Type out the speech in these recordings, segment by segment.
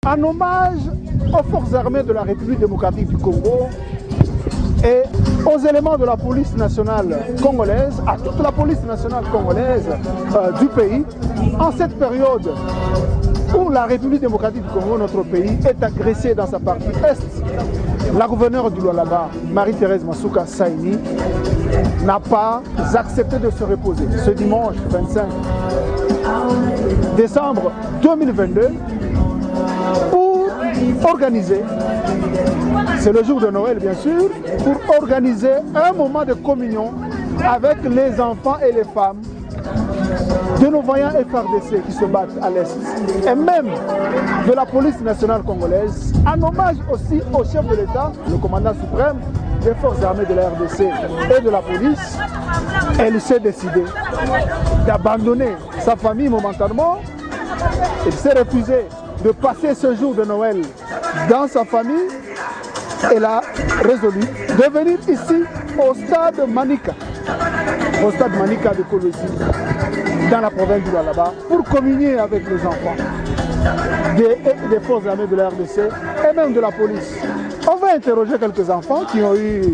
En hommage aux forces armées de la République démocratique du Congo et aux éléments de la police nationale congolaise, à toute la police nationale congolaise du pays, en cette période où la République démocratique du Congo, notre pays, est agressée dans sa partie est, la gouverneure du Lualaba, Marie-Thérèse Masuka Saini, n'a pas accepté de se reposer. Ce dimanche 25 décembre 2022, pour organiser, c'est le jour de Noël bien sûr, pour organiser un moment de communion avec les enfants et les femmes de nos voyants FARDC qui se battent à l'Est, et même de la police nationale congolaise, en hommage aussi au chef de l'État, le commandant suprême des forces armées de la RDC et de la police. Elle s'est décidée d'abandonner sa famille momentanément. Elle s'est refusée de passer ce jour de Noël dans sa famille. Elle a résolu de venir ici au stade Manika, de Kolwezi, dans la province du Lualaba, pour communier avec les enfants des forces armées de la RDC et même de la police. On va interroger quelques enfants qui ont eu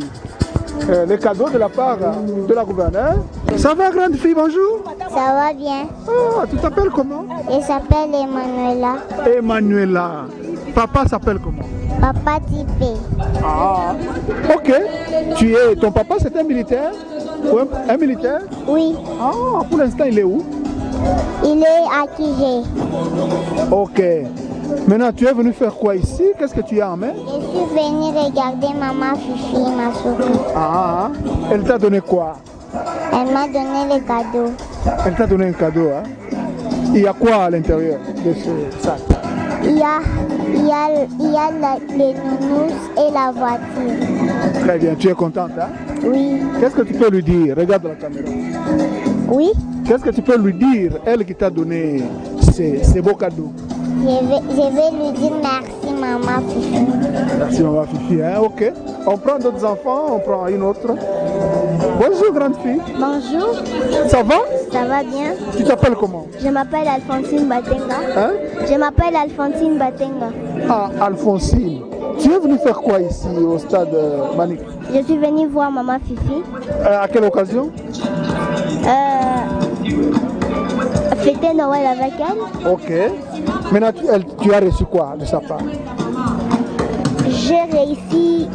les cadeaux de la part de la gouverneure. Ça va, grande fille, bonjour? Ça va bien. Oh, tu t'appelles comment? Elle s'appelle Emmanuela. Emmanuela. Papa s'appelle comment? Papa Tipé. Ah, ok. Ton papa, c'est un militaire? Un militaire? Oui. Ah, pour l'instant, il est où? Il est à Kijé. Ok. Maintenant, tu es venu faire quoi ici? Qu'est-ce que tu as en main? Je suis venue regarder maman Fifi Masuka. Ah, elle t'a donné quoi? Elle m'a donné les cadeaux. Elle t'a donné un cadeau, hein? Il y a quoi à l'intérieur de ce sac? Il y a les nounous et la voiture. Très bien, tu es contente, hein? Oui. Qu'est-ce que tu peux lui dire? Regarde la caméra. Oui. Qu'est-ce que tu peux lui dire, elle qui t'a donné ces beaux cadeaux? Je vais lui dire merci maman Fifi. Merci maman Fifi, hein? Ok. On prend d'autres enfants, on prend une autre. Bonjour grande fille. Bonjour. Ça va? Ça va bien. Tu t'appelles comment? Je m'appelle Alphonsine Batenga. Hein? Je m'appelle Alphonsine Batenga. Ah, Alphonsine. Tu es venue faire quoi ici au stade Manik? Je suis venue voir maman Fifi. À quelle occasion? Fêter Noël avec elle. Ok. Maintenant, tu as reçu quoi de sa part? J'ai réussi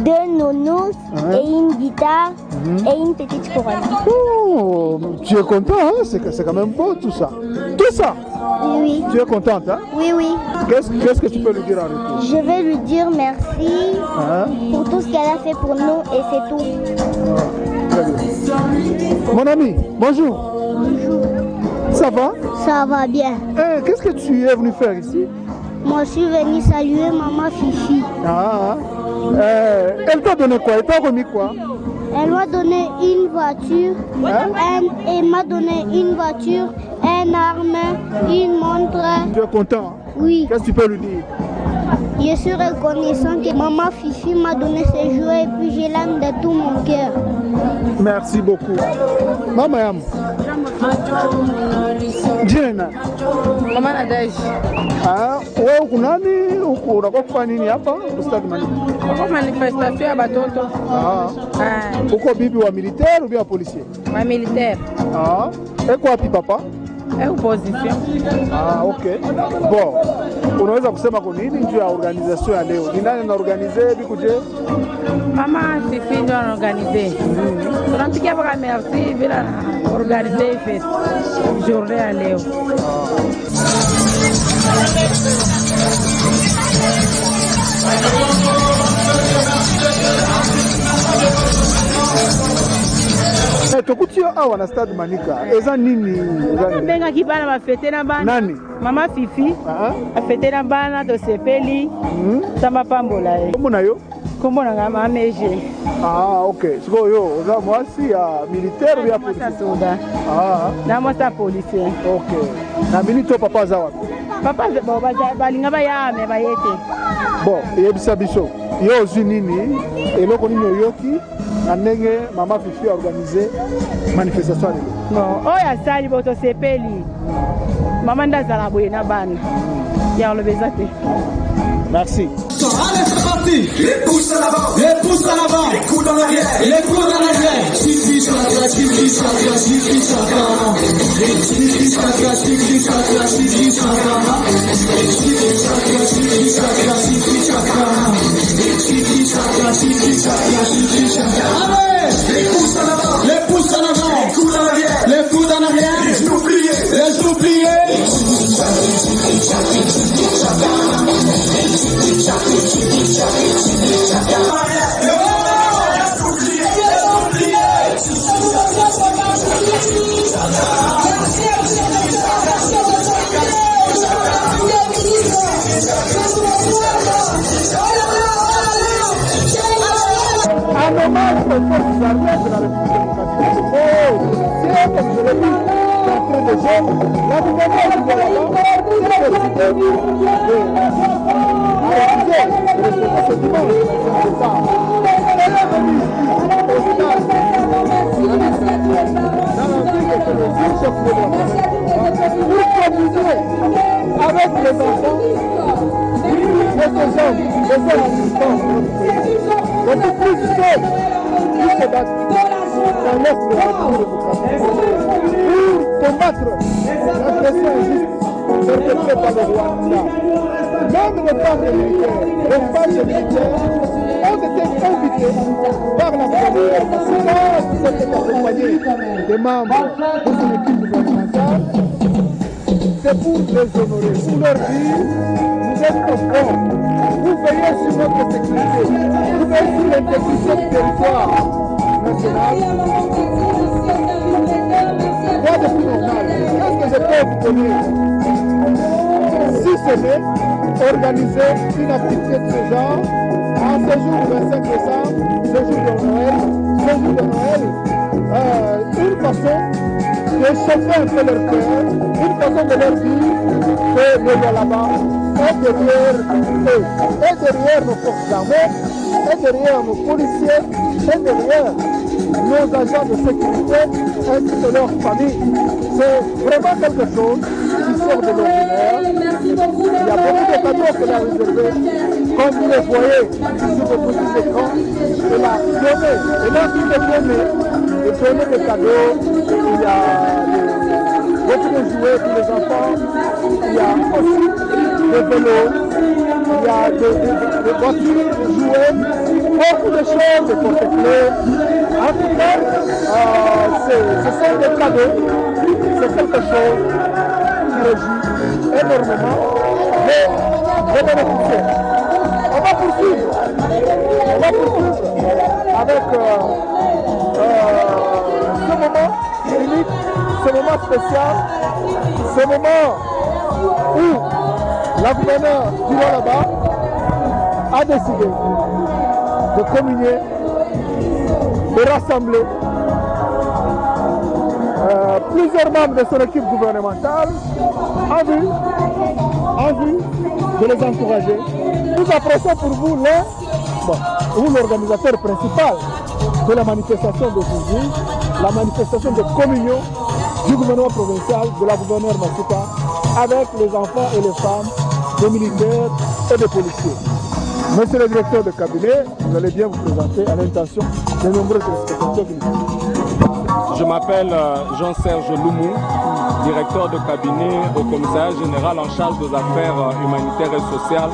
2 nounous et une guitare et une petite couronne. Oh, tu es content, hein? C'est quand même beau tout ça. Tout ça? Oui. Tu es contente, hein? Oui, oui. Qu'est-ce que tu peux lui dire en retour? Je vais lui dire merci pour tout ce qu'elle a fait pour nous et c'est tout. Très bien. Mon ami, bonjour. Bonjour. Ça va? Ça va bien. Qu'est-ce que tu es venu faire ici? Moi, je suis venue saluer maman Fifi. Ah, elle t'a donné quoi? Elle t'a remis quoi? Elle m'a donné une voiture. Elle m'a donné une voiture, un arme, une montre. Tu es content? Oui. Qu'est-ce que tu peux lui dire? Je suis reconnaissant que maman Fifi m'a donné ces jouets et puis je l'aime de tout mon cœur. Merci beaucoup. Mama Yam. Jina. Mama Nadege. Ah, wewe kunani unakuwa kufanya nini hapa Ustadi Manika? Kwa manifestation ya batoto. Ah. Uko bibi wa militaire ou bien policier? Wa militaire. Ah. Et quoi pi papa? Et opposition. Ah, ok. Bon. Unaweza kusema kwa nini juu ya organisation ya leo? Ni nani anaorganize bikuje? Mama Fifi ndio anaorganize. Tunampigia baka merci bila organize fête. Journée ya leo. Tokutio awa na stade Manika. Eza nini? Benga kibana bafete na bana. Nani? Mama Fifi. Bafete na bana to sepeli. Sama pambola e. Kombo na yo? Kombo na ngama meje. Ah, okay. Siko yo, oza mwasi ya militaire ou ya policier? Soda. Ah. Na mwasa policier. Okay. Na milito papa za wapi? Papa bo balinga bayame bayete. Bon, yebisa biso. Yo ozwi nini? Eloko nini oyoki? Ndenge Mama Fifi a organisé manifestation lelo. Non, oya sali boto sepeli. Mama ndazala boye na bana. ya le bezate. Merci. Allez, c'est parti. Les pouces à l'avant. Les pouces à l'avant. Les coudes en arrière. Les coudes en arrière. Chichi chakra, chichi chakra, chichi chakra. Chichi chakra, chichi chakra, chichi chakra. Chichi chakra, chichi chakra, chichi chakra. Chichi chakra, chichi chakra, chichi chakra. Allez, les pouces à l'avant. Les pouces à l'avant. Les coudes en arrière. Les coudes en arrière. Les genoux pliés. Les genoux pliés. Un hommage aux forces armées de la République démocratique du Congo. C'est, comme je l'ai dit, d'entrée de jeu, la gouverneure qui est là-bas, c'est décidé de recevoir ce dimanche, c'est ça. Elle est venue au stade dans l'antique écologie, chef de pour communier avec les enfants et ces hommes, les hommes en distance de notre pays. Donc plus de choses qui se battent dans l'est de la République démocratique pour combattre l'agression injuste perpétrée par le Rwanda. Même les femmes militaires ont été invités par la première parce qu'ils étaient accompagnés des membres de son équipe gouvernementale. C'est pour les honorer, pour leur dire vous êtes au front, vous veillez sur notre sécurité, vous veillez sur l'intégrité du territoire national. Quoi de plus normal? Qu'est-ce que je peux vous donner? Si ce n'est organiser une activité de ce genre en ce jour du 25 décembre, ce jour de Noël, une façon de chauffer un peu leur cœur, une façon de leur dire que le roi là-bas est derrière eux, est derrière nos forces armées, est derrière nos policiers, est derrière nos agents de sécurité ainsi que leurs familles. C'est vraiment quelque chose qui sort de l'ordinaire. Il y a beaucoup de cadeaux qu'elle a réservés, comme vous les voyez sur vos petits écrans. Elle a donné, elle a donné des cadeaux. Il y a beaucoup de jouets pour les enfants. Il y a aussi des vélos, il y a des voitures, des jouets, beaucoup de choses, des porte-clés. En tout cas, ce sont des cadeaux. C'est quelque chose qui réjouit énormément les bénéficiaires. On va poursuivre avec ce moment unique, ce moment spécial, ce moment où la gouverneure du roi là-bas a décidé de communier, de rassembler plusieurs membres de son équipe gouvernementale en vue de les encourager. Nous apprécions pour vous l'organisateur principal de la manifestation d'aujourd'hui, la manifestation de communion du gouvernement provincial, de la gouverneure Masuka, avec les enfants et les femmes, des militaires et des policiers. Monsieur le directeur de cabinet, vous allez bien vous présenter à l'intention des nombreux téléspectateurs qui nous suivent. Je m'appelle Jean-Serge Loumou, directeur de cabinet au commissariat général en charge des affaires humanitaires et sociales,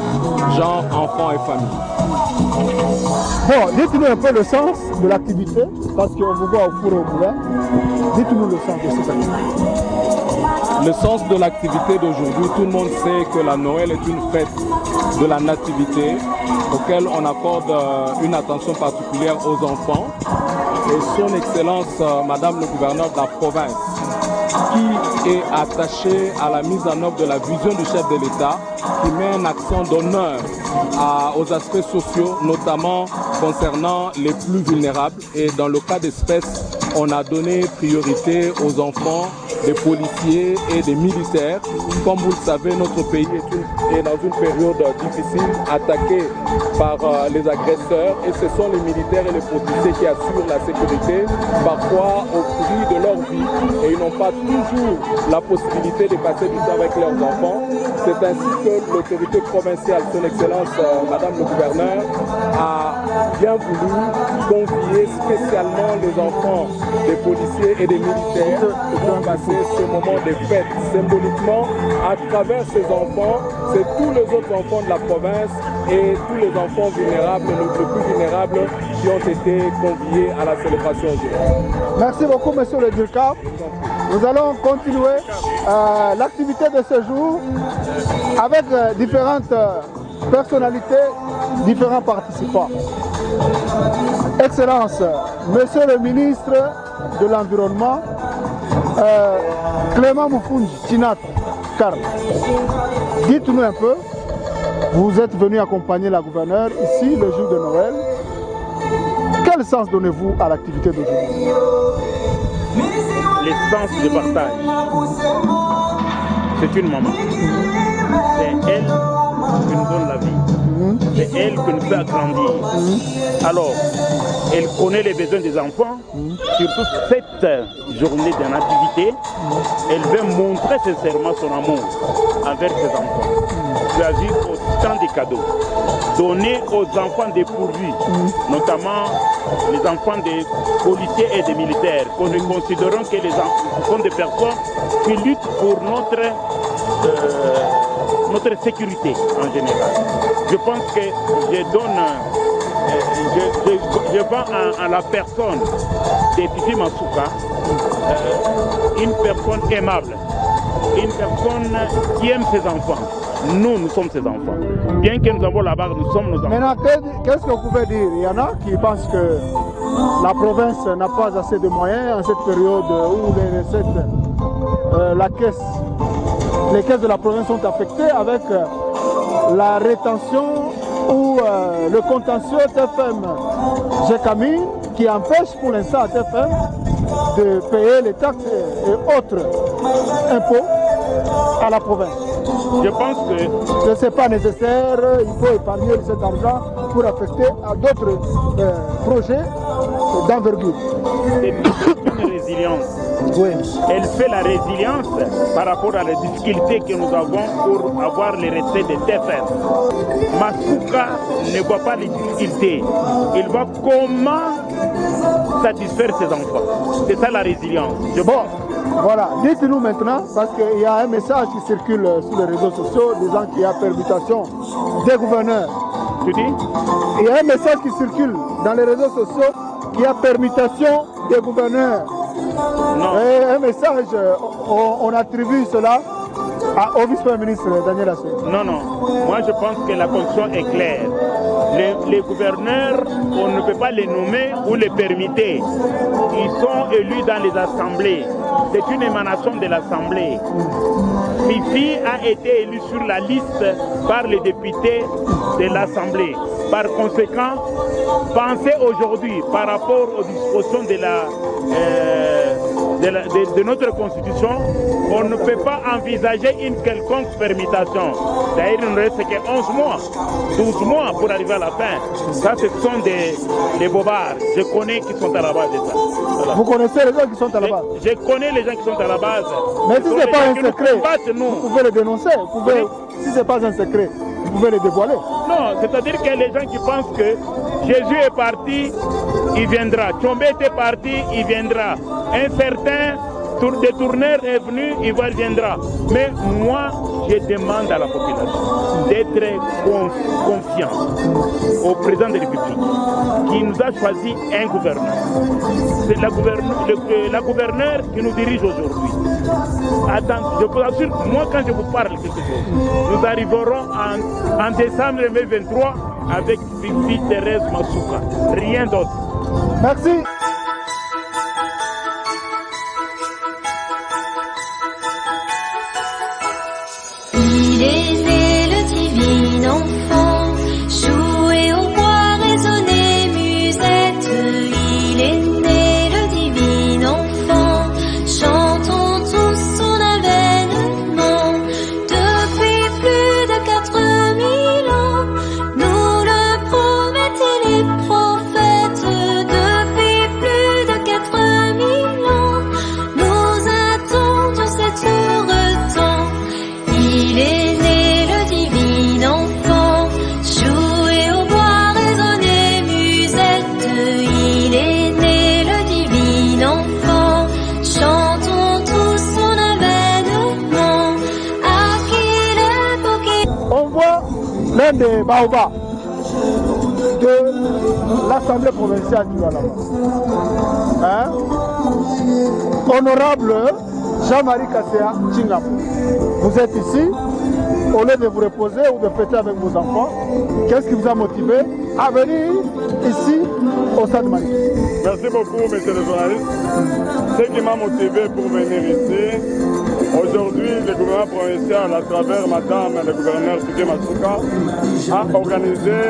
genre, enfants et familles. Bon, dites-nous un peu le sens de l'activité, parce qu'on vous voit au four et au moulin. Dites-nous le sens de cette activité. Le sens de l'activité d'aujourd'hui, tout le monde sait que la Noël est une fête de la nativité auquel on accorde une attention particulière aux enfants. Et son Excellence, Madame le gouverneur de la province, qui est attachée à la mise en œuvre de la vision du chef de l'État, qui met un accent d'honneur aux aspects sociaux, notamment concernant les plus vulnérables. Et dans le cas d'espèce, on a donné priorité aux enfants des policiers et des militaires. Comme vous le savez, notre pays est dans une période difficile, attaqué par les agresseurs, et ce sont les militaires et les policiers qui assurent la sécurité, parfois au prix de leur vie, et ils n'ont pas toujours la possibilité de passer du temps avec leurs enfants. C'est ainsi que l'autorité provinciale, son Excellence Madame le Gouverneur, a bien voulu convier spécialement les enfants des policiers et des militaires pour passer ce moment de fête. Symboliquement, à travers ces enfants, c'est tous les autres enfants de la province et tous les enfants vulnérables, les plus vulnérables, qui ont été conviés à la célébration aujourd'hui. Merci beaucoup, monsieur le directeur. Nous allons continuer l'activité de ce jour avec différentes personnalités, différents participants. Excellence, monsieur le ministre de l'Environnement, Clément Moufoundji Tinat Karl, dites-nous un peu, vous êtes venu accompagner la gouverneure ici le jour de Noël. Quel sens donnez-vous à l'activité d'aujourd'hui? L'essence de partage. C'est une maman. C'est elle qui nous donne la vie. C'est elle qui nous fait agrandir. Alors, elle connaît les besoins des enfants. Surtout cette journée de nativité, elle veut montrer sincèrement son amour envers ses enfants. Choisir autant de cadeaux. Donner aux enfants dépourvus, notamment les enfants des policiers et des militaires, que nous considérons que les enfants sont des personnes qui luttent pour notre sécurité en général. Je pense que je vends à la personne de Fifi Masuka une personne aimable, une personne qui aime ses enfants. Nous sommes ses enfants. Bien que nous avons la barre, nous sommes nos enfants. Maintenant, qu'est-ce que vous pouvez dire? Il y en a qui pensent que la province n'a pas assez de moyens en cette période où les caisses de la province sont affectées avec la rétention ou le contentieux TFM GECAMI qui empêche pour l'instant TFM de payer les taxes et autres impôts à la province. Je pense que ce n'est pas nécessaire, il faut épargner cet argent pour affecter à d'autres projets d'envergure. C'est une résilience. Oui. Elle fait la résilience par rapport à les difficultés que nous avons pour avoir les recettes de TFM. Masuka ne voit pas les difficultés. Il voit comment satisfaire ses enfants. C'est ça la résilience. Voilà, dites-nous maintenant, parce qu'il y a un message qui circule sur les réseaux sociaux disant qu'il y a permutation des gouverneurs. Tu dis? Il y a un message qui circule dans les réseaux sociaux qu'il y a permutation des gouverneurs. Non. Et un message, on attribue cela au vice-premier ministre Daniel Assou. Non. Moi, je pense que la condition est claire. Les gouverneurs, on ne peut pas les nommer ou les permettre. Ils sont élus dans les assemblées. C'est une émanation de l'Assemblée. Fifi a été élu sur la liste par les députés de l'Assemblée. Par conséquent, pensez aujourd'hui par rapport aux dispositions de notre Constitution, on ne peut pas envisager une quelconque permutation. D'ailleurs, il ne reste que 11 mois, 12 mois pour arriver à la fin. Ça, ce sont des bobards. Je connais qui sont à la base de ça. Voilà. Vous connaissez les gens qui sont à la base? Je connais les gens qui sont à la base. Mais si ce n'est pas un secret, vous pouvez le dénoncer. Si ce n'est pas un secret, vous pouvez le dévoiler. Non, c'est-à-dire que les gens qui pensent que Jésus est parti, il viendra. Tchombé était parti, il viendra. Un certain détourneur est venu, il viendra. Mais moi, je demande à la population d'être confiant au président de la République qui nous a choisi un gouverneur. C'est la gouverneure qui nous dirige aujourd'hui. Attends, je vous assure, moi quand je vous parle quelque chose, nous arriverons en décembre 2023 avec Fifi Thérèse Masuka. Rien d'autre. Merci. Il est né le divin enfant, jouer au bois, résonner musette. Il est né le divin l'un des baobabs de l'Assemblée provinciale du Lualaba. Hein? Honorable Jean-Marie Kasséa Tchingam, vous êtes ici, au lieu de vous reposer ou de fêter avec vos enfants, qu'est-ce qui vous a motivé à venir ici au Stade Mali? Merci beaucoup, monsieur le journaliste. Ce qui m'a motivé pour venir ici, aujourd'hui, le gouvernement provincial, à travers madame le gouverneur Fifi Masuka, a organisé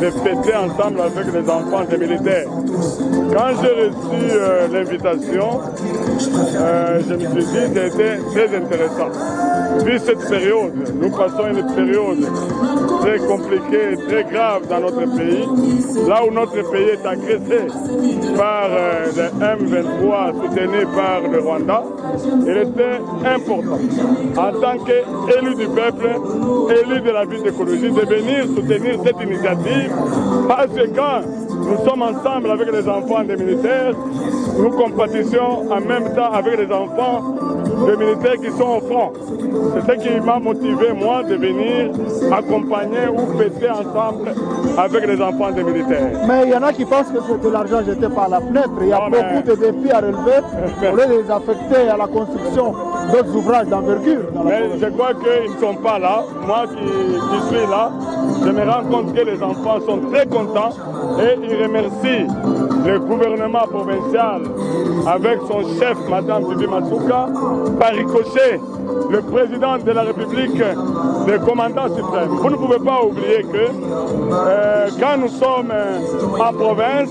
des fêtes ensemble avec les enfants des militaires. Quand j'ai reçu l'invitation, je me suis dit que c'était très intéressant. Vu cette période, nous passons une période très compliquée, très grave dans notre pays, là où notre pays est agressé par le M23 soutenu par le Rwanda, il était important, en tant qu'élu du peuple, élu de la ville d'écologie, de venir soutenir cette initiative, parce que quand nous sommes ensemble avec les enfants des militaires, nous compatissions en même temps avec les enfants des militaires qui sont au front. C'est ce qui m'a motivé, moi, de venir accompagner ou fêter ensemble avec les enfants des militaires. Mais il y en a qui pensent que c'est de l'argent jeté par la fenêtre. Il y a beaucoup de défis à relever pour les affecter à la construction d'autres ouvrages d'envergure. Mais je crois qu'ils ne sont pas là. Moi qui suis là, je me rends compte que les enfants sont très contents et ils remercient le gouvernement provincial avec son chef, Mme Fifi Masuka, par ricochet, le président de la République, le commandant suprême. Vous ne pouvez pas oublier que quand nous sommes en province,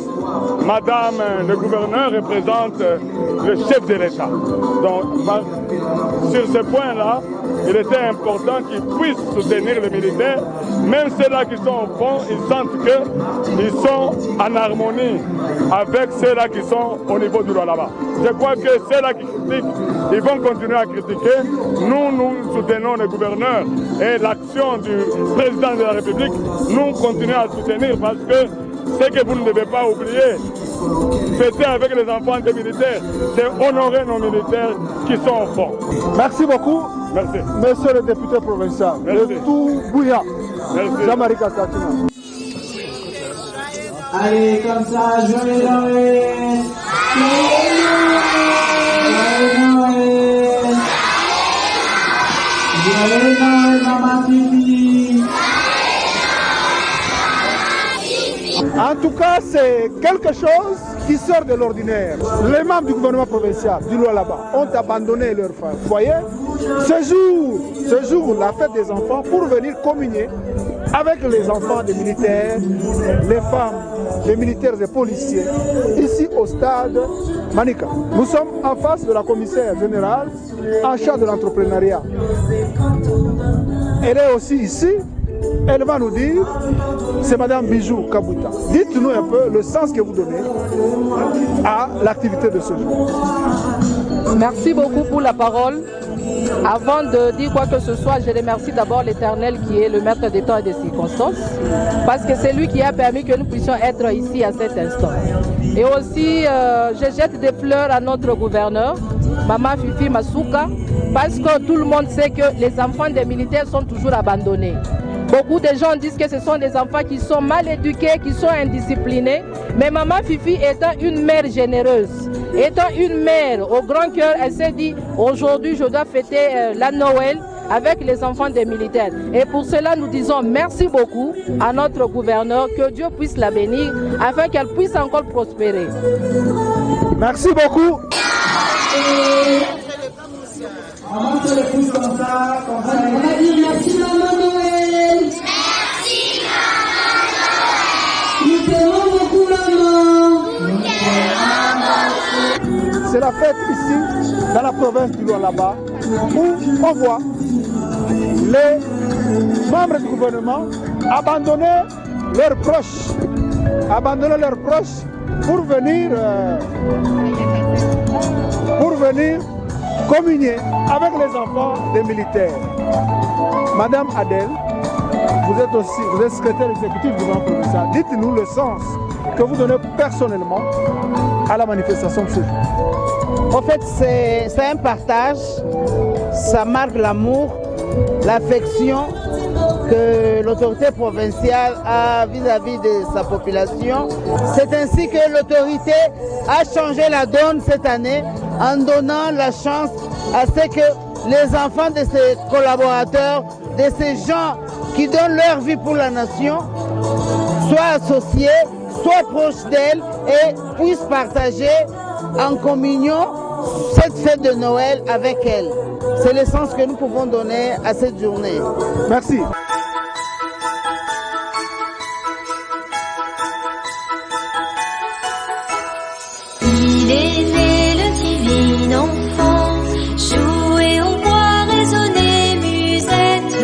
Madame le gouverneur représente le chef de l'État. Donc, sur ce point-là, il était important qu'ils puissent soutenir les militaires, même ceux-là qui sont au fond, ils sentent qu'ils sont en harmonie avec ceux-là qui sont au niveau du Lualaba. Je crois que ceux-là qui critiquent, ils vont continuer à critiquer. Nous soutenons le gouverneur et l'action du président de la République. Nous continuons à soutenir parce que ce que vous ne devez pas oublier, fêter avec les enfants des militaires, c'est honorer nos militaires qui sont au front. Merci beaucoup. Merci. Monsieur le député provincial, de tout Bouya, Jean-Marie Kasséa Tchingam. Allez, comme ça, joyeux Noël! Joyeux Noël! Joyeux Noël, maman Fifi! En tout cas, c'est quelque chose qui sort de l'ordinaire. Les membres du gouvernement provincial du Lualaba ont abandonné leur foyer ce jour, la fête des enfants, pour venir communier avec les enfants des militaires, les femmes, les militaires et policiers, ici au stade Manika. Nous sommes en face de la commissaire générale en charge de l'entrepreneuriat. Elle est aussi ici. Elle va nous dire, c'est Madame Bijou Kabuta. Dites-nous un peu le sens que vous donnez à l'activité de ce jour. Merci beaucoup pour la parole. Avant de dire quoi que ce soit, je remercie d'abord l'Éternel qui est le maître des temps et des circonstances, parce que c'est lui qui a permis que nous puissions être ici à cet instant. Et aussi, je jette des fleurs à notre gouverneur, Maman Fifi Masuka, parce que tout le monde sait que les enfants des militaires sont toujours abandonnés. Beaucoup de gens disent que ce sont des enfants qui sont mal éduqués, qui sont indisciplinés. Mais Maman Fifi étant une mère généreuse, étant une mère au grand cœur, elle s'est dit aujourd'hui je dois fêter la Noël avec les enfants des militaires. Et pour cela nous disons merci beaucoup à notre gouverneur, que Dieu puisse la bénir afin qu'elle puisse encore prospérer. Merci beaucoup. On monte les pouces comme ça, on va dire merci Maman Noël. Merci Maman Noël. Nous t'aimons beaucoup Maman. Nous t'aimons beaucoup. C'est la fête ici, dans la province du Lualaba, où on voit les membres du gouvernement abandonner leurs proches pour venir communier avec les enfants des militaires. Madame Adèle, vous êtes secrétaire exécutif du gouvernement provincial. Dites-nous le sens que vous donnez personnellement à la manifestation de ce jour. En fait, c'est un partage, ça marque l'amour, l'affection que l'autorité provinciale a vis-à-vis de sa population. C'est ainsi que l'autorité a changé la donne cette année en donnant la chance à ce que les enfants de ses collaborateurs, de ces gens qui donnent leur vie pour la nation, soient associés, soient proches d'elle et puissent partager en communion cette fête de Noël avec elle. C'est le sens que nous pouvons donner à cette journée. Merci. Il est né le divin enfant, jouer au bois, résonner musette.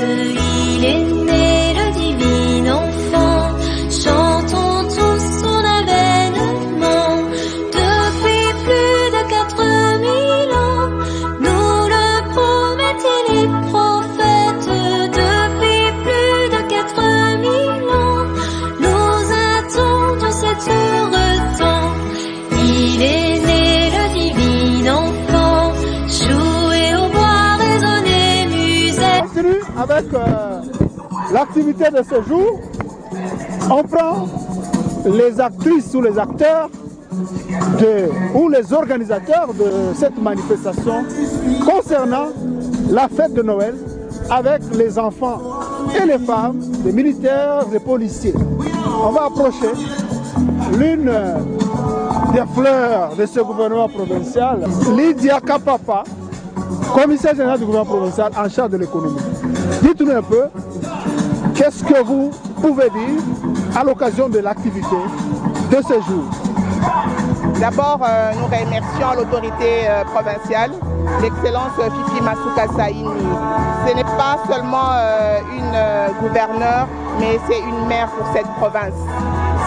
Il est né le divin enfant, chantons tous son avènement. Depuis plus de 4000 ans, nous le promettaient les prophètes. Depuis plus de 4000 ans, nous attendons cet heureux temps. Il est né le divin enfant, jouer au bois, résonner musette. On continue avec l'activité de ce jour. On prend les actrices ou les acteurs ou les organisateurs de cette manifestation concernant la fête de Noël avec les enfants et les femmes, les militaires et policiers. On va approcher l'une des fleurs de ce gouvernement provincial, Lydia Kapapa, commissaire général du gouvernement provincial en charge de l'économie. Dites-nous un peu, qu'est-ce que vous pouvez dire à l'occasion de l'activité de ce jour? D'abord, nous remercions l'autorité provinciale, l'excellence Fifi Masuka Saini. Ce n'est pas seulement une gouverneure, mais c'est une mère pour cette province.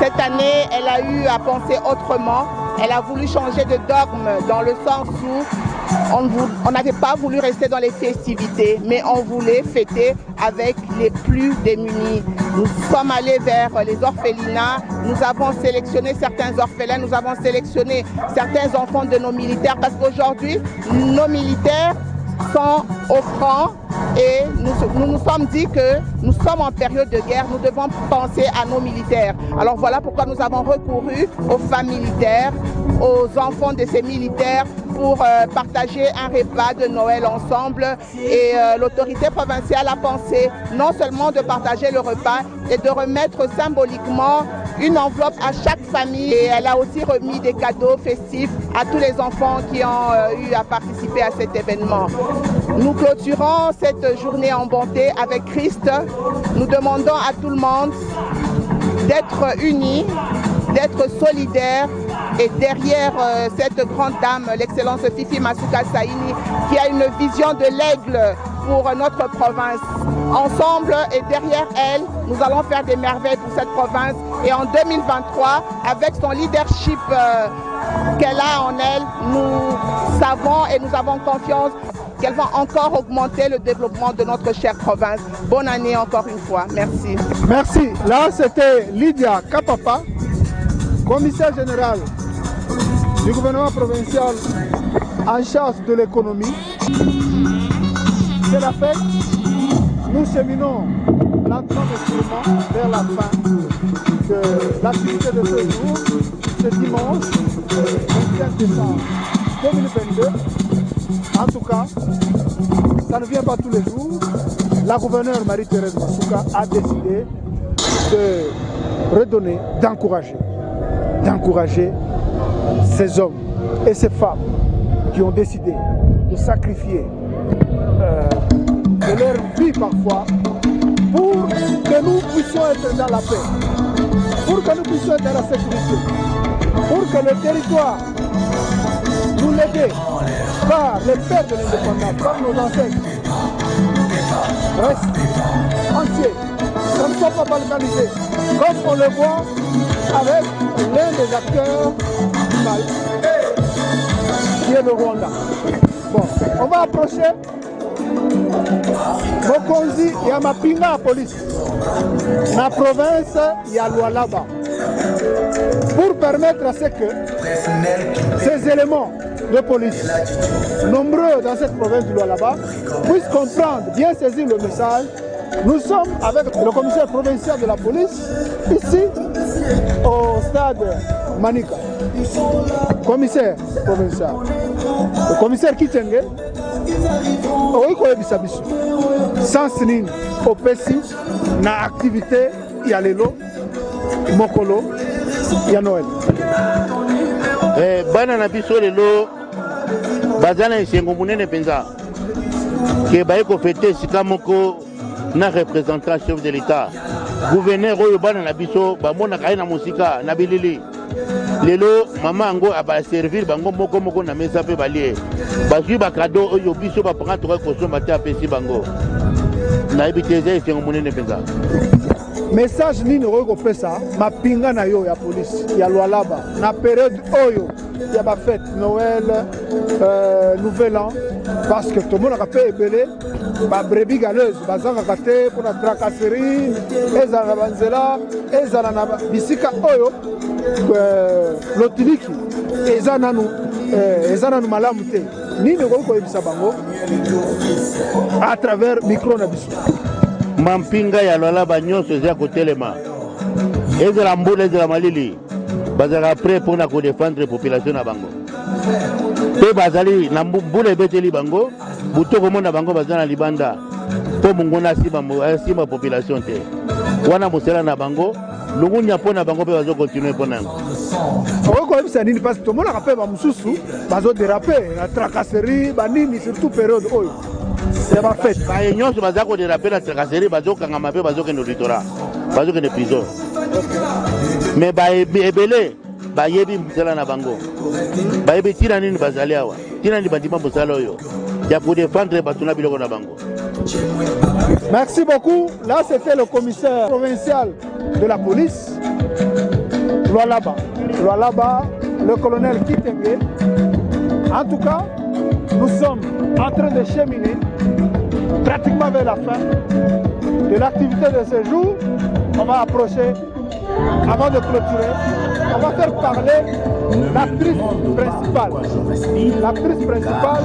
Cette année, elle a eu à penser autrement. Elle a voulu changer de dogme dans le sens où on n'avait pas voulu rester dans les festivités, mais on voulait fêter avec les plus démunis. Nous sommes allés vers les orphelinats, nous avons sélectionné certains orphelins, nous avons sélectionné certains enfants de nos militaires, parce qu'aujourd'hui, nos militaires sont au front et nous nous sommes dit que nous sommes en période de guerre, nous devons penser à nos militaires. Alors voilà pourquoi nous avons recouru aux femmes militaires, aux enfants de ces militaires pour partager un repas de Noël ensemble. Et l'autorité provinciale a pensé non seulement de partager le repas et de remettre symboliquement une enveloppe à chaque famille, et elle a aussi remis des cadeaux festifs à tous les enfants qui ont eu à participer à cet événement. Nous clôturons cette journée en bonté avec Christ. Nous demandons à tout le monde d'être unis, d'être solidaires, et derrière cette grande dame, l'excellence Fifi Masuka Saini, qui a une vision de l'aigle pour notre province. Ensemble et derrière elle, nous allons faire des merveilles pour cette province. Et en 2023, avec son leadership qu'elle a en elle, nous savons et nous avons confiance qu'elle va encore augmenter le développement de notre chère province. Bonne année encore une fois. Merci. Merci. Là, c'était Lydia Kapapa, commissaire général du gouvernement provincial en charge de l'économie. C'est la fête. Nous cheminons lentement vers la fin de l'activité de ce jour, ce dimanche 25 décembre 2022. En tout cas, ça ne vient pas tous les jours. La gouverneure Marie-Thérèse Masuka a décidé de redonner, d'encourager ces hommes et ces femmes qui ont décidé de sacrifier de leur vie parfois pour que nous puissions être dans la paix, pour que nous puissions être dans la sécurité, pour que le territoire nous l'aider par les pères de l'indépendance, par nos ancêtres, reste entier, ça ne soit pas balkanisé, comme on le voit avec l'un des acteurs du mal, qui est le Rwanda. Bon, on va approcher Mokonzi ya mapinga ya police na province ya Lualaba pour permettre à ce que ces éléments de police, nombreux dans cette province de Lualaba, puissent comprendre, bien saisir le message Nous sommes avec le commissaire provincial de la police, ici, au stade Manika. Commissaire provincial. Le commissaire Kitenge, sans nini au PESI, na activité ya lelo, mokolo, ya Noël. Bana na biso lelo, bazana esengo munene penza. Que baiko fêter sika moko na représentant chef de l'État. Gouverneur oyo bana na biso, bamona kai na musika na bilili. Lelo mama ango aba servir bango moko na mesa pe balie. Bazui ba cadeau oyo biso ba prendre to kosomba ta pesi bango. Na ibiteze esengo munene penza. Message nini oyo pesa mapinga na yo ya police ya Lualaba na période oyo ya ba fête Noël Nouvel An parce que tout le monde a fait ebele ba brebis galeuse bazanga kate pour la tracasserie ezala banzela ezala na bisika oyo lotiliki ezana nu malamu te nini oyo ebisa bango à travers micro na biso. Mampinga ya Lualaba nyonso eza kotelema ezala mbula ezala malili bazala prêt pour na défendre la population na bango pe bazali na mbula ebeteli bango buto komona bango bazana libanda po mungona asima population te wana mosela na bango lungunya pona bango pe bazo continuer pona oko ebisa nini parce que tout le monde a fait ba mususu bazo déraper la tracasserie banini surtout période oyo. C'est ma fête. Bah, nyonso baza ko déraper la tracasserie bazo kangama pe bazo kende littoral bazo kende prison. Mais ba ebele ba yebi msala na bango. Ba yebi tina nini bazali awa. Tina ni bandima mosala oyo. Ya pour défendre batuna biloko na bango. Merci beaucoup. Là c'était le commissaire provincial de la police Lualaba, le colonel Kitenge. En tout cas, nous sommes en train de cheminer pratiquement vers la fin de l'activité de ce jour. On va approcher, avant de clôturer, on va faire parler l'actrice principale. L'actrice principale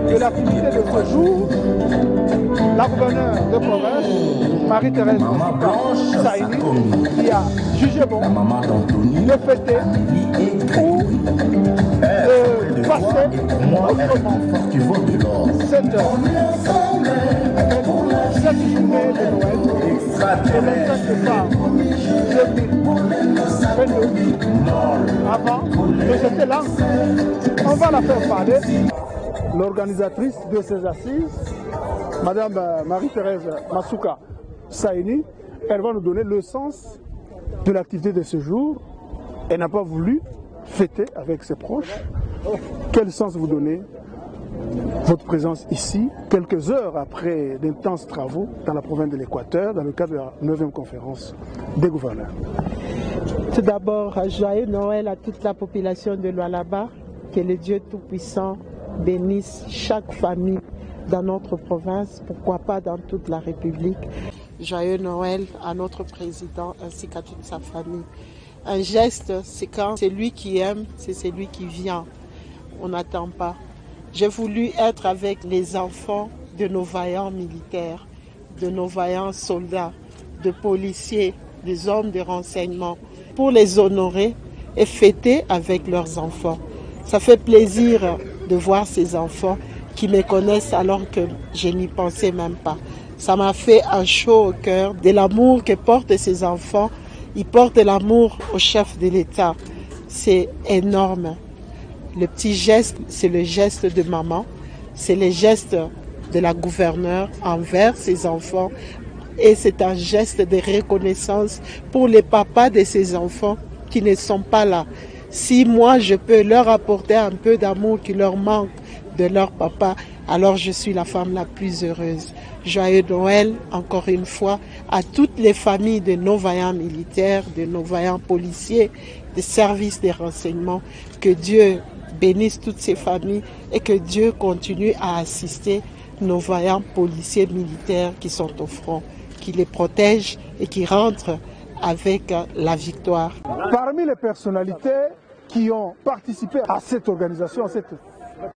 de l'activité de ce jour, la gouverneure de province, Marie-Thérèse Saïni, qui a jugé bon de fêter ou de passer cette journée de Noël, le 25 décembre 2022, avant de jeter l'encre. On va la faire parler. L'organisatrice de ces assises, Madame Marie-Thérèse Masuka Saïni, elle va nous donner le sens de l'activité de ce jour. Elle n'a pas voulu fêter avec ses proches. Quel sens vous donnez votre présence ici, quelques heures après d'intenses travaux dans la province de l'Équateur, dans le cadre de la 9e conférence des gouverneurs? Tout d'abord, joyeux Noël à toute la population de Lualaba. Que le Dieu Tout-Puissant bénisse chaque famille dans notre province, pourquoi pas dans toute la République. Joyeux Noël à notre président ainsi qu'à toute sa famille. Un geste, c'est quand c'est lui qui aime, c'est celui qui vient. On n'attend pas. J'ai voulu être avec les enfants de nos vaillants militaires, de nos vaillants soldats, de policiers, des hommes de renseignement, pour les honorer et fêter avec leurs enfants. Ça fait plaisir de voir ces enfants qui me connaissent alors que je n'y pensais même pas. Ça m'a fait un chaud au cœur de l'amour que portent ces enfants. Ils portent l'amour au chef de l'État. C'est énorme. Le petit geste, c'est le geste de maman. C'est le geste de la gouverneure envers ses enfants. Et c'est un geste de reconnaissance pour les papas de ces enfants qui ne sont pas là. Si moi, je peux leur apporter un peu d'amour qui leur manque de leur papa, alors je suis la femme la plus heureuse. Joyeux Noël, encore une fois, à toutes les familles de nos vaillants militaires, de nos vaillants policiers, des services de renseignement. Que Dieu bénisse toutes ces familles et que Dieu continue à assister nos vaillants policiers militaires qui sont au front, qui les protègent et qui rentrent avec la victoire. Parmi les personnalités qui ont participé à cette organisation, à cette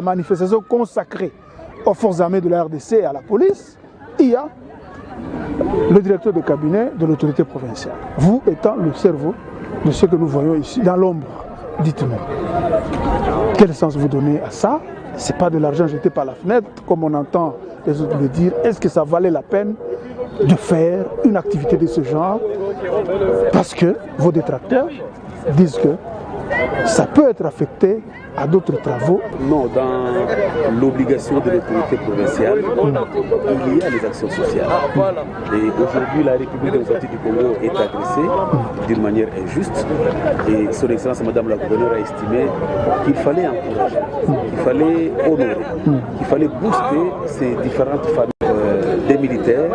manifestation consacrée aux forces armées de la RDC et à la police, il y a le directeur de cabinet de l'autorité provinciale. Vous étant le cerveau de ce que nous voyons ici dans l'ombre, dites-nous, quel sens vous donnez à ça? Ce n'est pas de l'argent jeté par la fenêtre, comme on entend les autres le dire. Est-ce que ça valait la peine de faire une activité de ce genre? Parce que vos détracteurs disent que ça peut être affecté à d'autres travaux. Non, dans l'obligation de l'autorité provinciale, il y a les actions sociales. Et aujourd'hui, la République démocratique du Congo est agressée d'une manière injuste. Et son Excellence Madame la Gouverneure a estimé qu'il fallait encourager, qu'il fallait honorer, qu'il fallait booster ces différentes familles des militaires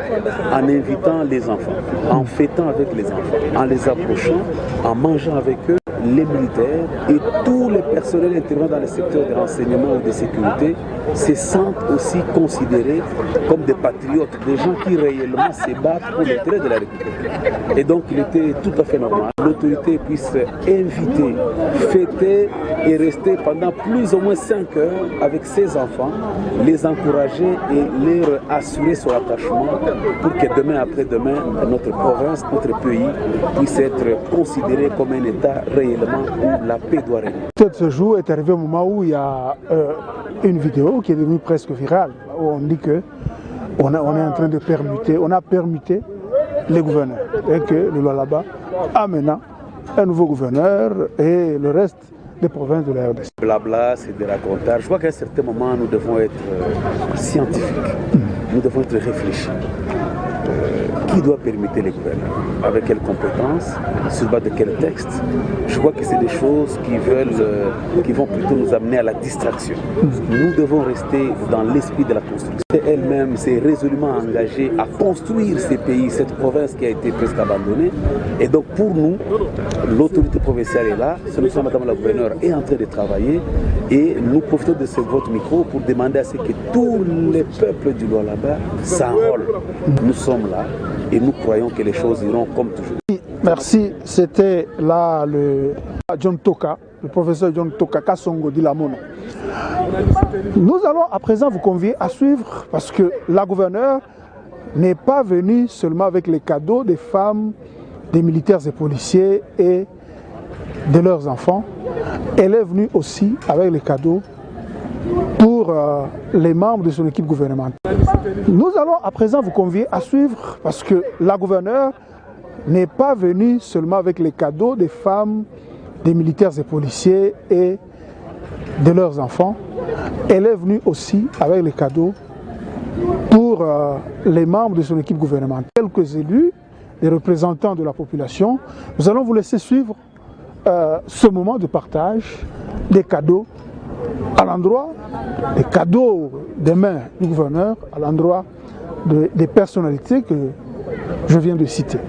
en invitant les enfants, en fêtant avec les enfants, en les approchant, en mangeant avec eux. Les militaires et tous les personnels intervenant dans le secteur de renseignement ou de sécurité se sentent aussi considérés comme des patriotes, des gens qui réellement se battent pour l'intérêt de la République. Et donc il était tout à fait normal que l'autorité puisse inviter, fêter et rester pendant plus ou moins 5 heures avec ses enfants, les encourager et leur assurer son attachement pour que demain après-demain, notre province, notre pays puisse être considéré comme un État réellement où la paix doit régner. Peut-être ce jour est arrivé au moment où il y a une vidéo qui est devenue presque virale, où on dit que on est en train de permuter, on a permuté les gouverneurs et que le Lualaba a maintenant un nouveau gouverneur et le reste des provinces de la RDC. Blabla, c'est des racontages. Je crois qu'à un certain moment, nous devons être scientifiques, nous devons être réfléchis. Qui doit permettre les gouverneurs? Avec quelles compétences? Sur base de quel texte? Je crois que c'est des choses qui vont plutôt nous amener à la distraction. Nous devons rester dans l'esprit de la construction. Elle-même s'est résolument engagée à construire ces pays, cette province qui a été presque abandonnée. Et donc pour nous, l'autorité provinciale est là, ce Madame la Gouverneure est en train de travailler et nous profitons de votre micro pour demander à ce que tous les peuples du Lualaba s'enrôlent. Nous sommes là et nous croyons que les choses iront comme toujours. Merci, c'était là le John Toka, le professeur John Toka Kassongo Dilamono. Nous allons à présent vous convier à suivre parce que la gouverneure n'est pas venue seulement avec les cadeaux des femmes, des militaires et policiers et de leurs enfants. Elle est venue aussi avec les cadeaux pour les membres de son équipe gouvernementale. Nous allons à présent vous convier à suivre parce que la gouverneure n'est pas venue seulement avec les cadeaux des femmes, des militaires et policiers et de leurs enfants. Elle est venue aussi avec les cadeaux pour les membres de son équipe gouvernementale. Quelques élus, des représentants de la population, nous allons vous laisser suivre ce moment de partage des cadeaux à l'endroit des cadeaux des mains du gouverneur, à l'endroit des personnalités que je viens de citer.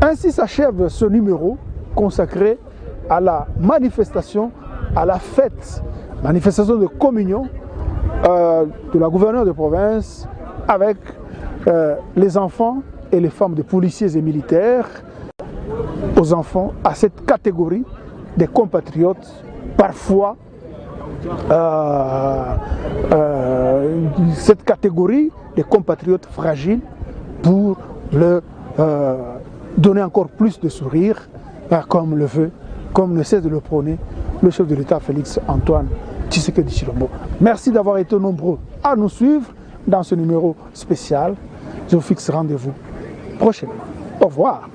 Ainsi s'achève ce numéro consacré à la manifestation, à la fête, manifestation de communion de la gouverneure de province avec les enfants et les femmes de policiers et militaires, aux enfants, à cette catégorie des compatriotes, parfois cette catégorie des compatriotes fragiles pour leur donner encore plus de sourire, comme le veut, comme ne cesse de le prôner le chef de l'État Félix Antoine Tshisekedi Tshilombo. Merci d'avoir été nombreux à nous suivre dans ce numéro spécial. Je vous fixe rendez-vous prochainement. Au revoir.